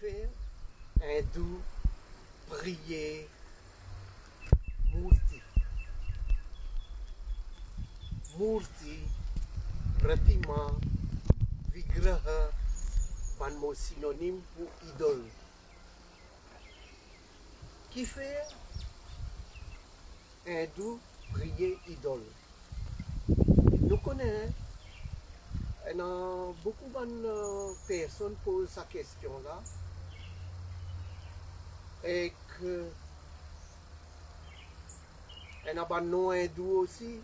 faire hindou, prier, murti. Murti, pratima, vigraha, un mot synonyme pour idole. Qui fait hindou, prier, idole? Nous connaissons, beaucoup de personnes posent cette question-là et que il y a des non hindous aussi.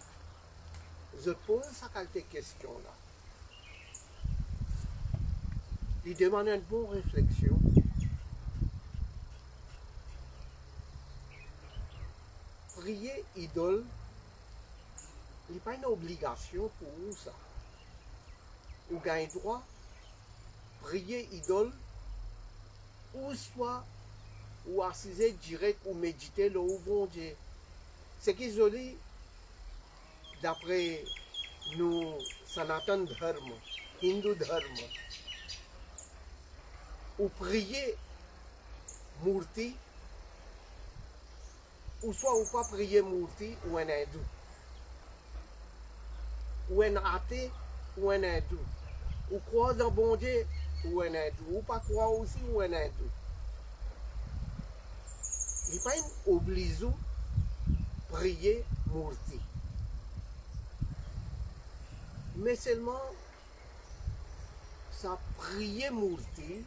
Je pose cette question-là. Il demande une bonne réflexion. Prier idole, il n'y a pas une obligation pour nous ça. Ou gagne droit, prier idole, ou soit, ou assiser direct, ou méditer le bon Dieu. Ce qui est joli, d'après nous, Sanatan Dharma, Hindu Dharma, ou prier Murti, ou soit ou pas prier Murti ou un hindou, ou un athée ou un hindou, ou croire dans bon Dieu ou un hindou, ou pas croire aussi ou un hindou. Il n'y a pas une obligation prier Murti. Mais seulement, ça prier Murti,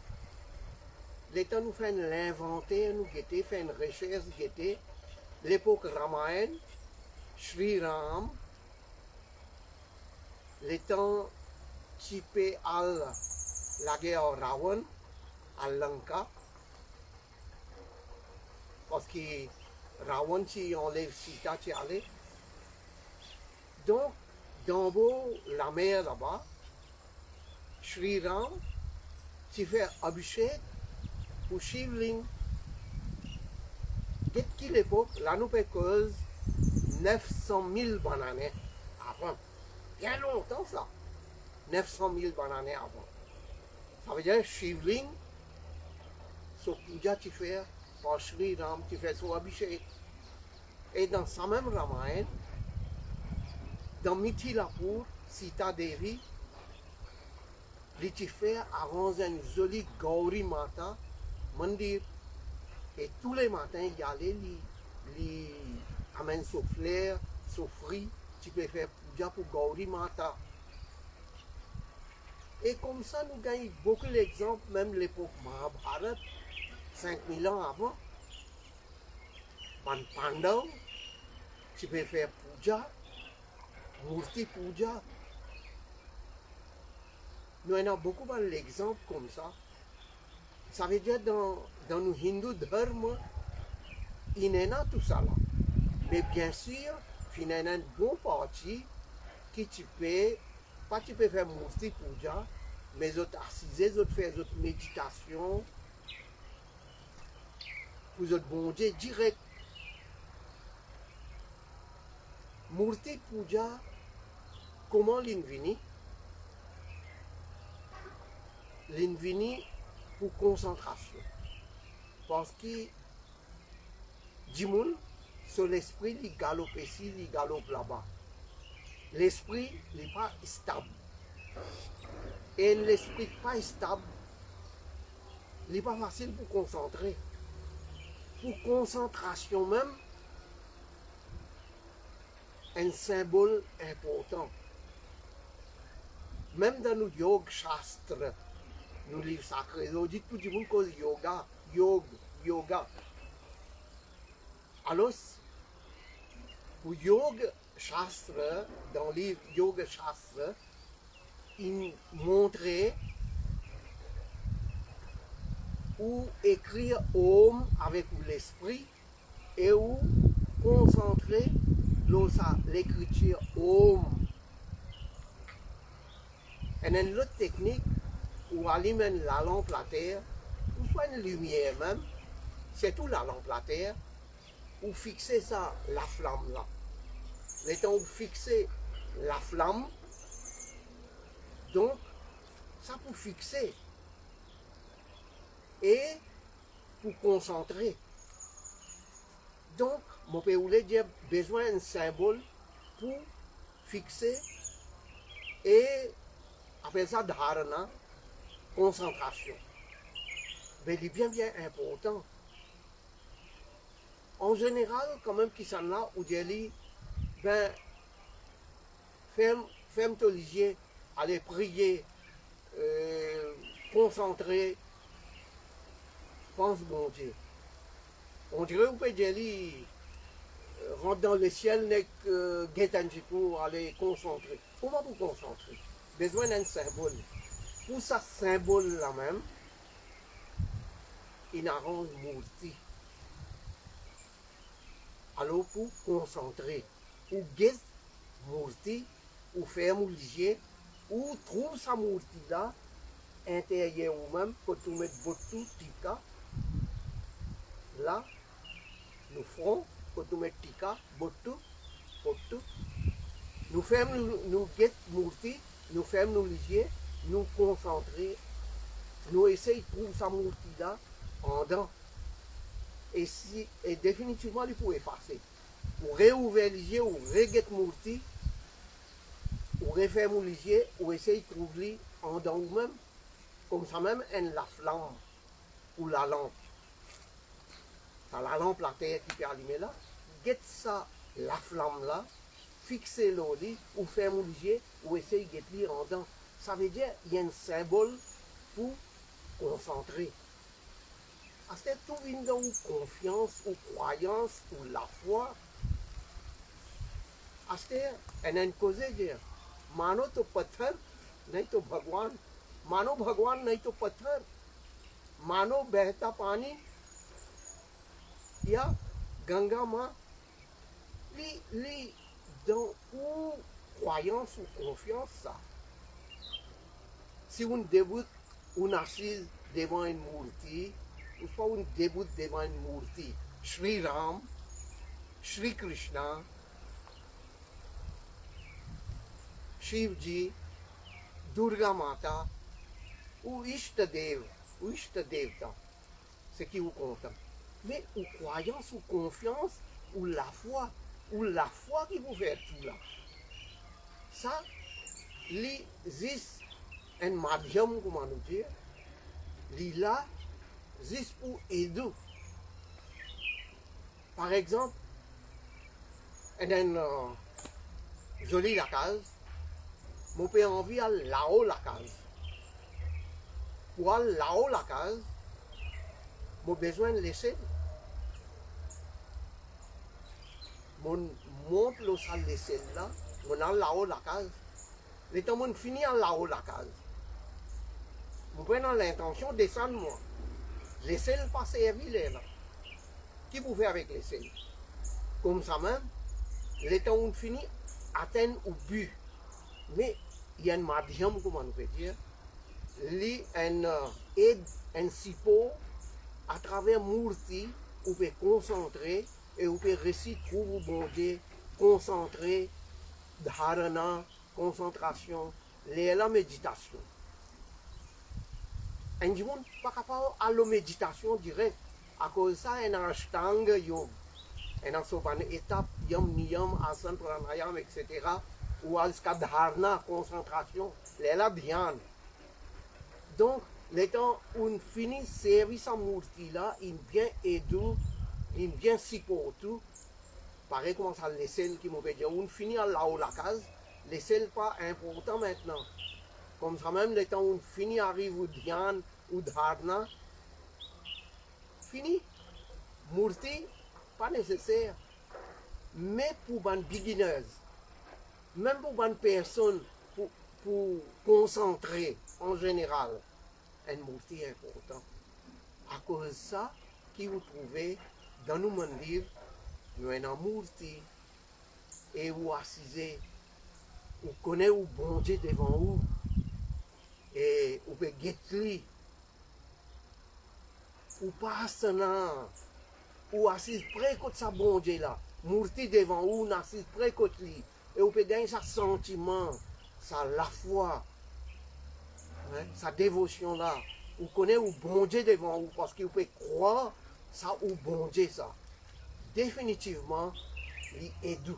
l'état nous fait l'inventer, nous guetter, fait une recherche, guetter, l'époque Ramayana, Sri Ram, le temps typé à la guerre Ravan, à Lanka, parce que Ravan qui enlève Sita qui allait. Donc, dans la mer là-bas, Sri Ram, qui fait Abhishek ou Shivling, depuis l'époque, là nous peut cause 900 000 bananes avant. Bien longtemps ça. 900 000 bananes avant. Ça veut dire Shivling, son puja tu fais par Sri Ram, tu fais son Abhishek. Et dans sa même Ramayana, dans Mithilapur, Sita Devi, tu fais arranger une jolie Gauri Mata, mandir. Et tous les matins, il y a les amène son flair, son fruit, tu peux faire puja pour Gauri Mata. Et comme ça, nous gagnons beaucoup d'exemples, même l'époque Mahabharat, 5000 ans avant. Ban Pandav, tu peux faire puja, Murti puja. Nous avons beaucoup d'exemples comme ça. Ça veut dire dans le Hindu Dharma, il y a tout ça là. Mais bien sûr, il y a une bonne partie que tu peux, pas tu peux faire Murti puja, mais autres assises, autres faire autres méditation, pour autres bon Dieu direct. Murti puja, comment l'invini? L'invini pour concentration. Parce que Dimoun, sur l'esprit, il galope ici, il galope là-bas. L'esprit n'est pas stable. Et l'esprit pas stable, il n'est pas facile pour concentrer. Pour concentration même, un symbole important. Même dans nos yoga shastra, nos livres sacrés, on dit tout le monde cause yoga. Alors, pour yoga shastra, dans le livre yoga shastra, il montrait où écrire Om avec l'esprit et où concentrer l'écriture Om. Et une autre technique où allumer la lampe à terre, ou soit une lumière même, c'est tout la lampe à terre, ou fixer ça, la flamme là. Le temps où fixer la flamme, donc, ça pour fixer. et pour concentrer. Donc, mon père voulait dire besoin d'un symbole pour fixer et appelle ça dharana, concentration. Mais il est bien important. En général, quand même, qui sont là, où il dit, ben, ferme ton lisier, allez prier, concentrer, pense bon Dieu. On dirait qu'on peut dire, rentre dans le ciel, n'est que pour aller concentrer. Comment vous concentrer? Besoin d'un symbole. Pour ce symbole-là même, il arrange murti. Alors pour concentrer, ou get murti, ou faire moulier, ou trouve sa murti là, intérieur ou même, pour tout mettre botou, tika, là, nous ferons, pour tout mettre tika, botou, botou. Nous faisons, nous get murti, nous faisons nous lier, nous concentrer, nous essayons de trouver sa murti là, en dedans. Et définitivement, il faut effacer. Ou réouvrir les yeux, ou reget murti, ou refaire les yeux, ou essayer de trouver en dedans ou même, comme ça même, la flamme, ou la lampe. Dans la lampe, la terre qui peut allumer là, get ça, la flamme là, fixer le lit, ou faire les yeux, ou essayer de lire en dedans. Ça veut dire, il y a un symbole pour concentrer. C'est tout une dans confiance ou croyance ou la foi. C'est une cause de mano to pathar, नहीं तो भगवान, मानो भगवान नहीं तो पत्थर, मानो बहता पानी या गंगा माँ, dans ou croyance ou confiance ça. Si on débute, on assise devant une murti, ou pas on débute devant une murti, Shri Ram, Shri Krishna, Shivji, Durga Mata, ou Ishtadev, ou Ishtadevta, c'est qui vous compte. Mais ou croyance ou confiance, ou la foi qui vous fait tout là. Ça, existe un madhyam, comment nous dire, là, existe pour aider. Par exemple, une jolie la case, mon père envie à là-haut la case. Pour aller là-haut la case, j'ai besoin de laisser. Mon monte le salle laisser là, mon a là-haut la case. Le temps mon finit à là-haut la case. Mon père l'intention de descendre moi. Laisser le pas servir là. Qui vous fait avec les selles? Comme ça même, le temps on finit atteindre au but. Mais il y a un madhyam, comment on peut dire, un support à travers Murti, où on peut concentrer et on peut réussir à trouver bon Dieu, concentrer, dharana, concentration, la méditation. Et du monde pas capable à la méditation directe, à cause de ça, il y a un ashtanga yoga. Il y a une étape, yam, niyam, asana, pranayam, etc. Ou à dharana, concentration, la dhyan. Donc, le temps où on finit service à Murti là, il bien aidé, il bien supporté. Pareil comme ça, les selles qui m'ont dit, on finit là-haut la case, les selles pas important maintenant. Comme ça même, le temps où on finit arrive au dhyan ou dharana, fini. Murti, pas nécessaire. Mais pour les beginners, même pour les personnes, pour concentrer en général, un murti est important. À cause de ça, qui vous trouvez dans nos mandirs, nous avons un murti, et vous assisez, vous connaissez où bon Dieu devant vous, et vous pouvez guetter, ou passe là, ou assise près de sa bon Dieu là, murti devant vous, ou assise près de lui, et vous pouvez gagner sa sentiment, sa la foi, hein, sa dévotion là, Vous connaissez ou bon Dieu devant vous parce que vous pouvez croire ça ou bon Dieu ça. Définitivement, il est doux.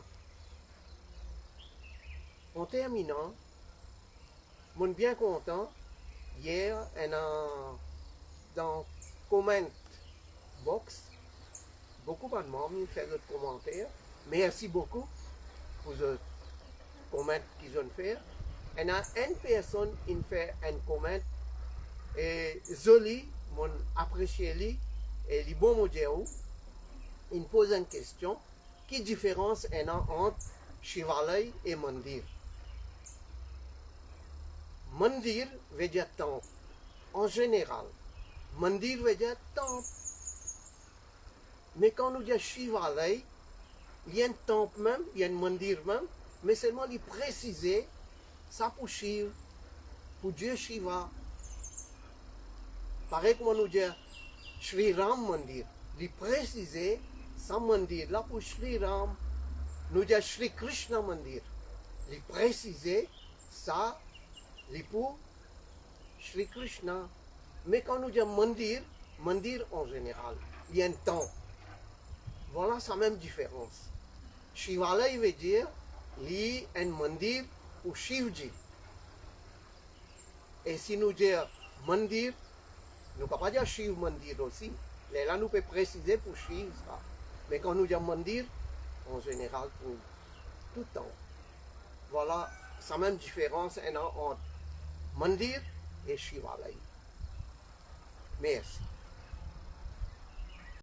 En terminant, je suis bien content. Hier, dans le comment box, beaucoup de membres ont fait des commentaires. Merci beaucoup pour les commentaires qu'ils ont fait. Et une personne qui fait un commentaire et joli, mon apprécié lui, et les bon modèle, il pose une question, quelle différence est entre Shivalaya et Mandir? Mandir veut dire temple, en général. Mandir veut dire temple. Mais quand nous disons Shivalaya, il y a un temple même, il y a un mandir même, mais seulement il préciser ça pour Shiva, pour Dieu Shiva. Pareil comme nous disons Shri Ram Mandir, il préciser ça mandir là pour Shri Ram. Nous disons Shri Krishna Mandir, il préciser ça pour Shri Krishna. Mais quand nous disons mandir, mandir en général, il y a un temple. Voilà sa même différence. Shivalaya veut dire il y a un mandir pour Shivji. Et si nous disons mandir, nous ne pouvons pas dire Shiv mandir aussi. Mais là, nous pouvons préciser pour Shiv ça. Mais quand nous disons mandir, en général, pour tout temps. Voilà sa même différence entre mandir et Shivalaya. Merci.